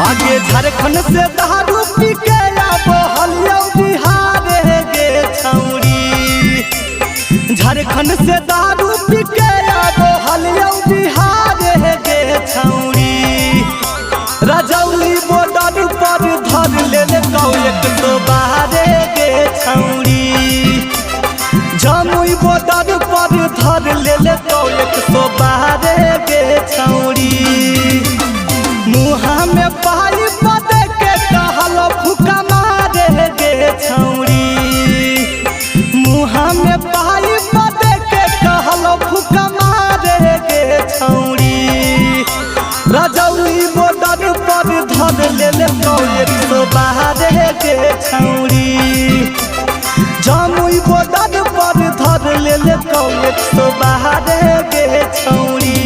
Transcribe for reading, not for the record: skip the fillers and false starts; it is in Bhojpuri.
आगे झारखंड से दारू पी के बहलिया बिहार गे छौरी। झारखंड से दारू पी के बहलिया बिहार गे छौरी। रजौली बॉर्डर पर धर ले एक तो बाहर गे छौरी। जमुई बॉर्डर पर धर ले एक तो बाहर गे छौरी। मुहा में पाई पदे के कहल फुका मारे गे छौरी। मुहा में पाई पदे के कहल फुका मारे गे छौरी। रजौली बॉर्डर पर धर ले एक तो बाहर गे छौरी। जमुई बॉर्डर पर धर ले एक तो बाहर गे छौरी।